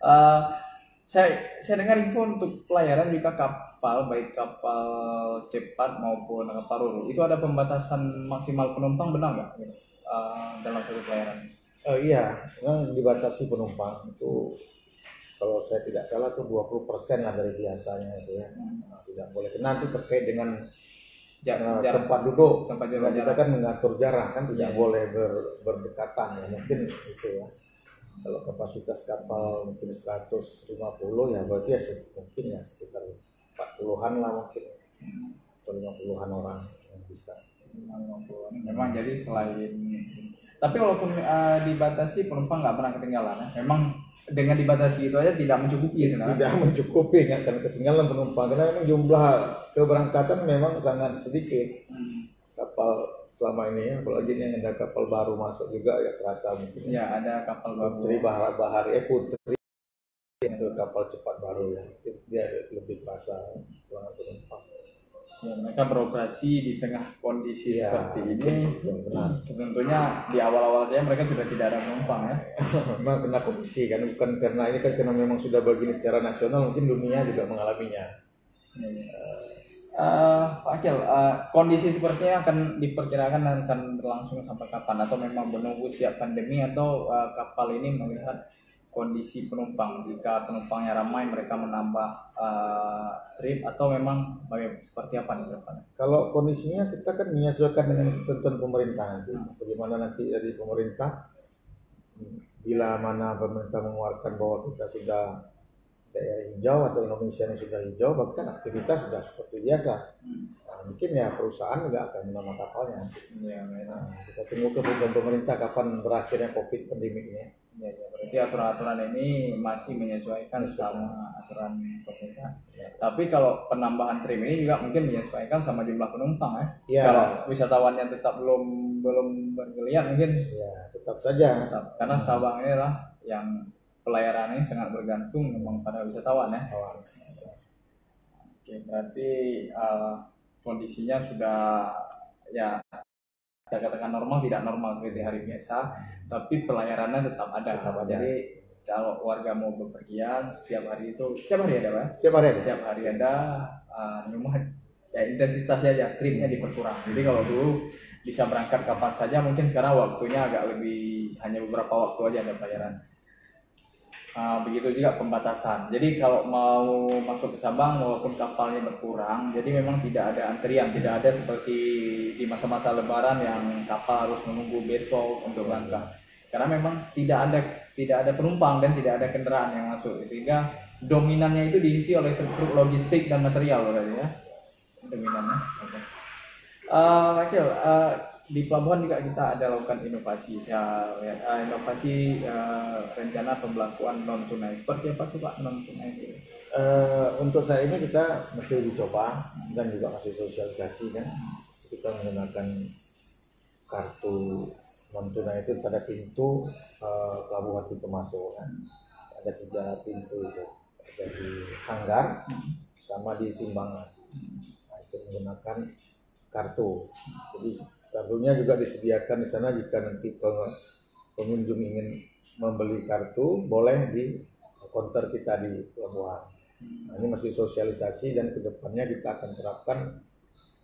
Eh, saya dengar info untuk pelayaran juga kapal, baik kapal cepat maupun kapal ro-ro, itu ada pembatasan maksimal penumpang, benar nggak? Gitu? Dalam satu pelayaran. Iya, memang dibatasi penumpang itu, kalau saya tidak salah tuh 20% lah dari biasanya itu ya. Nah, tidak boleh. Nanti terkait dengan tempat duduk, kita kan mengatur jarak kan, tidak boleh berdekatan ya, mungkin itu ya. Kalau kapasitas kapal mungkin 150 ya, berarti ya mungkin ya sekitar 40-an lah mungkin, atau 50-an orang yang bisa. Memang jadi selain, tapi walaupun dibatasi, penumpang nggak pernah ketinggalan ya. Memang dengan dibatasi itu aja tidak mencukupi sebenarnya. Tidak mencukupi kan, karena ketinggalan penumpang, karena memang jumlah keberangkatan memang sangat sedikit. Kapal selama ini, apalagi ini ada kapal baru masuk juga ya, terasa mungkin. Ya, ada kapal baru. Putri Putri itu kapal cepat baru ya, dia lebih terasa penumpang. Ya, mereka beroperasi di tengah kondisi seperti ini. Benar. Tentunya di awal-awal saya mereka sudah tidak ada penumpang ya. Memang kena kondisi kan, bukan karena ini kan, karena memang sudah begini secara nasional, mungkin dunia juga mengalaminya. Pak Akil, kondisi sepertinya akan diperkirakan akan berlangsung sampai kapan, atau memang menunggu siap pandemi, atau kapal ini melihat kondisi penumpang, jika penumpangnya ramai mereka menambah trip, atau memang seperti apa nih depannya? Kalau kondisinya kita kan menyesuaikan dengan ketentuan pemerintah nanti, bagaimana nanti dari pemerintah, bila mana pemerintah mengeluarkan bahwa kita sudah daerah hijau atau Indonesia ini sudah hijau, bahkan aktivitas sudah seperti biasa. Nah, mungkin ya perusahaan juga akan menambah kapalnya. Nah, kita tunggu keputusan pemerintah kapan berakhirnya COVID pandemi ini. Ya, berarti aturan-aturan ini masih menyesuaikan sama aturan pemerintah. Tapi kalau penambahan trim ini juga mungkin menyesuaikan sama jumlah penumpang ya. Kalau wisatawannya tetap belum bergeliat mungkin. Ya, tetap saja. Karena Sabang ini lah yang pelayaran ini sangat bergantung memang pada wisatawan ya. Oke, berarti kondisinya sudah ya kita katakan normal, tidak normal seperti hari biasa, tapi pelayarannya tetap ada. Jadi kalau warga mau bepergian setiap hari ada Pak? Setiap hari ada, cuma ya intensitasnya aja, tripnya diperkurang. Jadi kalau dulu bisa berangkat kapan saja, mungkin sekarang waktunya agak lebih, hanya beberapa waktu aja ada pelayaran. Begitu juga pembatasan. Jadi kalau mau masuk ke Sabang walaupun kapalnya berkurang, jadi memang tidak ada antrian, tidak ada seperti di masa-masa Lebaran yang kapal harus menunggu besok untuk berangkat. Karena memang tidak ada penumpang dan tidak ada kendaraan yang masuk, sehingga dominannya itu diisi oleh truk logistik dan material ya. Dominannya. Akil, di pelabuhan juga kita ada lakukan inovasi. Rencana pembelakuan non tunai. Seperti apa sih Pak non tunai itu? Untuk saat ini kita masih dicoba dan juga masih sosialisasi kan. Kita menggunakan kartu non tunai itu pada pintu pelabuhan pintu masuk kan. Ada 3 pintu itu, dari hanggar sama di timbangan. Nah, itu menggunakan kartu. Jadi kartunya juga disediakan di sana, jika nanti pengunjung ingin membeli kartu boleh di konter kita di pelabuhan. Nah, ini masih sosialisasi dan kedepannya kita akan terapkan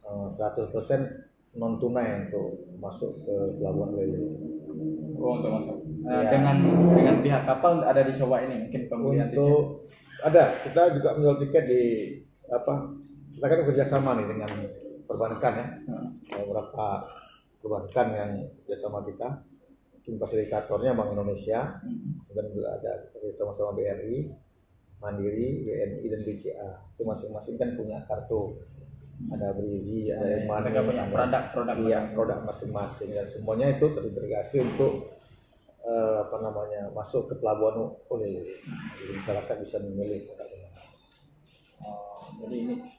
100% non tunai untuk masuk ke pelabuhan Lele. Untuk masuk. Dengan pihak kapal ada dicoba ini mungkin pembelian untuk tiket. Ada, kita juga menjual tiket di kita kan kerjasama nih dengan perbankan ya. Beberapa perbankan yang kerjasama kita, mungkin fasilitatornya Bank Indonesia, dan juga ada sama-sama BRI, Mandiri, BNI dan BCA. Itu masing-masing kan punya kartu, ada Brizi, ada Money, mereka punya produk masing-masing, dan semuanya itu terintegrasi untuk masuk ke pelabuhan Lele. Jadi masyarakat bisa memilih produknya.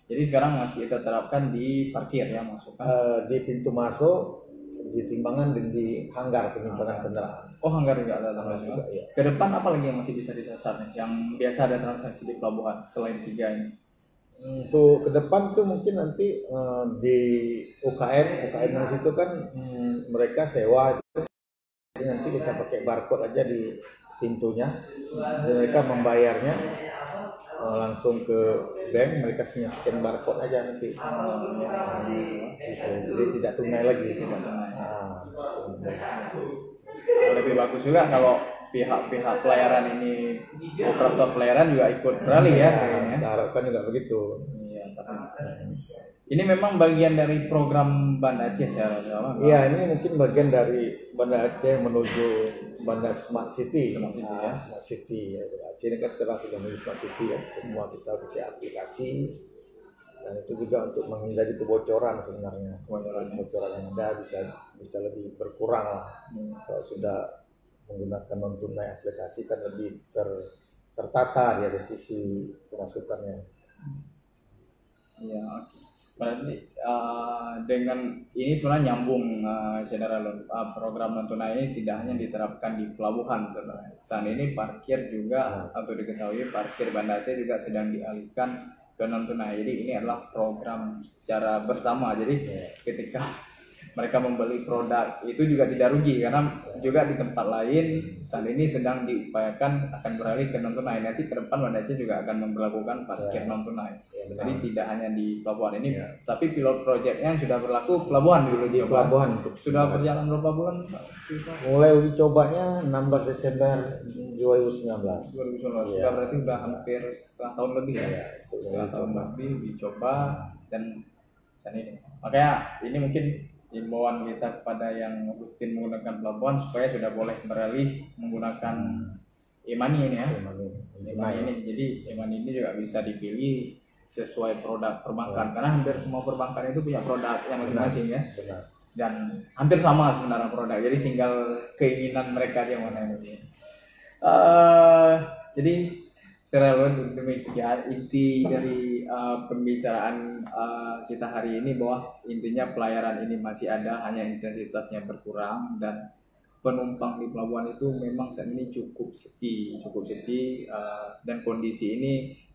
Jadi sekarang masih kita terapkan di parkir ya, masukkan di pintu masuk, di timbangan, dan di hanggar penyimpanan kendaraan. Hanggar juga ada juga. Iya. Ke depan apa lagi yang masih bisa disasar nih, yang biasa ada transaksi di pelabuhan selain 3 ini? Untuk ke depan tuh mungkin nanti di UKM di situ kan mereka sewa, jadi nanti kita pakai barcode aja di pintunya, dan mereka membayarnya langsung ke bank, mereka scan barcode aja nanti. Gitu. Jadi tidak tunai lagi. Lebih bagus juga kalau pihak-pihak pelayaran ini, operator pelayaran juga ikut beralih ya kayaknya. Kita harapkan juga begitu. Iya, tapi ini memang bagian dari program Banda Aceh secara sama. Iya, ini mungkin bagian dari Banda Aceh menuju Banda Smart City. Smart City, ya. Smart City ya. Aceh ini kan sekarang sudah menuju Smart City ya. Semua kita pakai aplikasi, dan itu juga untuk menghindari kebocoran sebenarnya. Kebocoran yang ada bisa lebih berkurang lah. Kalau sudah menggunakan non tunai aplikasi kan lebih tertata ya dari sisi pemasukannya. Iya, berarti dengan ini sebenarnya nyambung saudara program non tunai ini tidak hanya diterapkan di pelabuhan sebenarnya. Saat ini parkir juga atau diketahui parkir Banda Aceh juga sedang dialihkan ke non tunai. Jadi ini adalah program secara bersama. Jadi ketika mereka membeli produk itu juga tidak rugi, karena juga di tempat lain saat ini sedang diupayakan akan beralih ke non tunai. Nanti ke depan Banda Aceh juga akan memperlakukan parkir non tunai. Jadi tidak hanya di pelabuhan ini, tapi pilot projectnya sudah berlaku pelabuhan dulu di pelabuhan. Sudah berjalan berapa bulan? Mulai uji cobanya 16 Desember 2019. Sudah berarti sudah hampir setengah tahun lebih ya. Setengah tahun lebih dicoba dan saat ini. Makanya ini mungkin himbauan kita kepada yang rutin menggunakan pelabuhan supaya sudah boleh beralih menggunakan e-money ini ya. E-money ini, jadi e-money ini juga bisa dipilih sesuai produk perbankan, karena hampir semua perbankan itu punya produk yang masing-masing ya. Dan hampir sama sebenarnya produk, jadi tinggal keinginan mereka yang mana ini. Jadi secara demikian inti dari pembicaraan kita hari ini, bahwa intinya pelayaran ini masih ada, hanya intensitasnya berkurang, dan penumpang di pelabuhan itu memang saat ini cukup sepi, dan kondisi ini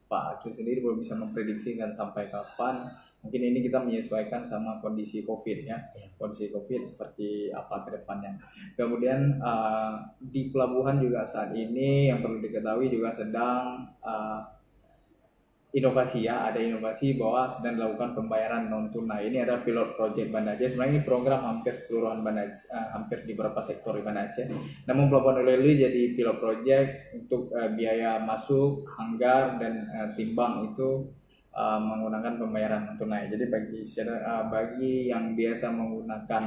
Pak Akil sendiri belum bisa memprediksi kan sampai kapan. Mungkin ini kita menyesuaikan sama kondisi COVID ya, kondisi COVID seperti apa ke depannya. Kemudian di pelabuhan juga saat ini yang perlu diketahui juga sedang inovasi ya, ada inovasi bahwa sedang dilakukan pembayaran non tunai. Ini adalah pilot project Banda Aceh. Sebenarnya ini program hampir seluruhan Banda Aceh, hampir di beberapa sektor di Banda Aceh. Namun Pelabuhan Uleli jadi pilot project untuk biaya masuk, hanggar dan timbang itu menggunakan pembayaran non tunai. Jadi bagi yang biasa menggunakan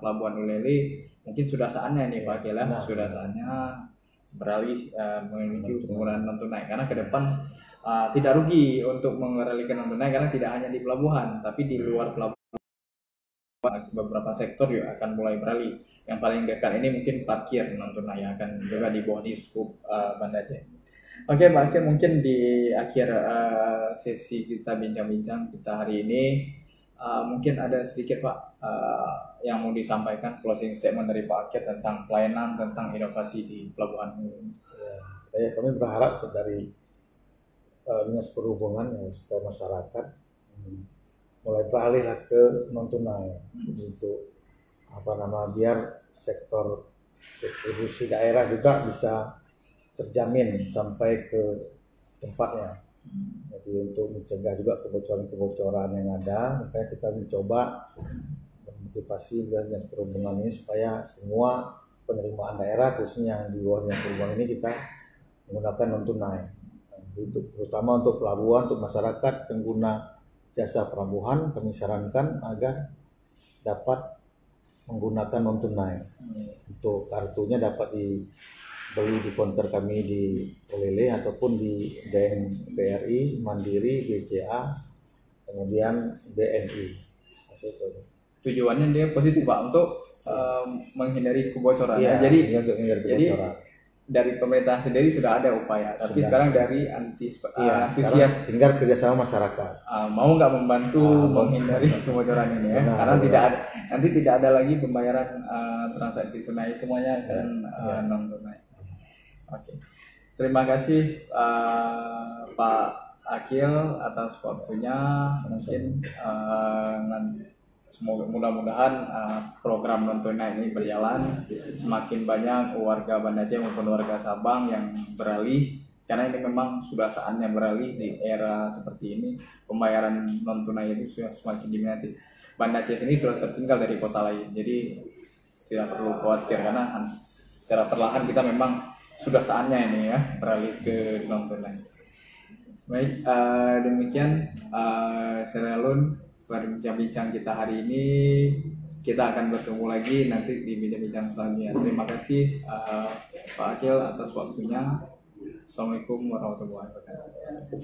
Pelabuhan Uleli, mungkin sudah saatnya nih Pak Akil, sudah saatnya beralih menuju penggunaan non tunai, karena ke depan tidak rugi untuk mengalihkan non tunai, karena tidak hanya di pelabuhan tapi di luar pelabuhan beberapa sektor juga akan mulai beralih. Yang paling dekat ini mungkin parkir non tunai yang akan juga di bawah di skup Banda Aceh. Oke Pak Akil, mungkin di akhir sesi kita bincang-bincang kita hari ini mungkin ada sedikit Pak yang mau disampaikan, closing statement dari Pak Akil tentang pelayanan, tentang inovasi di pelabuhan ini. Ya, kami berharap dari Dinas Perhubungan ya, supaya masyarakat mulai beralih ke non tunai untuk biar sektor distribusi daerah juga bisa terjamin sampai ke tempatnya. Jadi untuk mencegah juga kebocoran-kebocoran yang ada, makanya kita mencoba memotivasi Dinas Perhubungan ini supaya semua penerimaan daerah, khususnya yang di luar Dinas Perhubungan ini, kita menggunakan non tunai. Terutama untuk pelabuhan, untuk masyarakat pengguna jasa pelabuhan, kami sarankan agar dapat menggunakan non tunai. Untuk kartunya dapat dibeli di konter kami di Ulele ataupun di Bank BRI, Mandiri, BCA, kemudian BNI. Tujuannya dia positif Pak, untuk menghindari kebocoran ya. Jadi dari pemerintah sendiri sudah ada upaya, tapi sekarang dari antusias tinggal kerjasama masyarakat. Mau nggak membantu menghindari kebocoran ini ya, karena nanti tidak ada lagi pembayaran transaksi tunai, semuanya akan non tunai. Oke. Terima kasih Pak Akil atas waktunya. Mungkin semoga mudah-mudahan program non tunai ini berjalan, semakin banyak warga Banda Aceh maupun warga Sabang yang beralih, karena ini memang sudah saatnya beralih di era seperti ini. Pembayaran non tunai itu sudah semakin diminati. Banda Aceh ini sudah tertinggal dari kota lain, jadi tidak perlu khawatir karena secara perlahan kita memang sudah saatnya ini ya beralih ke non tunai. Baik, demikian Seralun berbincang-bincang kita hari ini. Kita akan bertemu lagi nanti di bincang-bincang selanjutnya. Terima kasih Pak Akil atas waktunya. Assalamualaikum warahmatullahi wabarakatuh.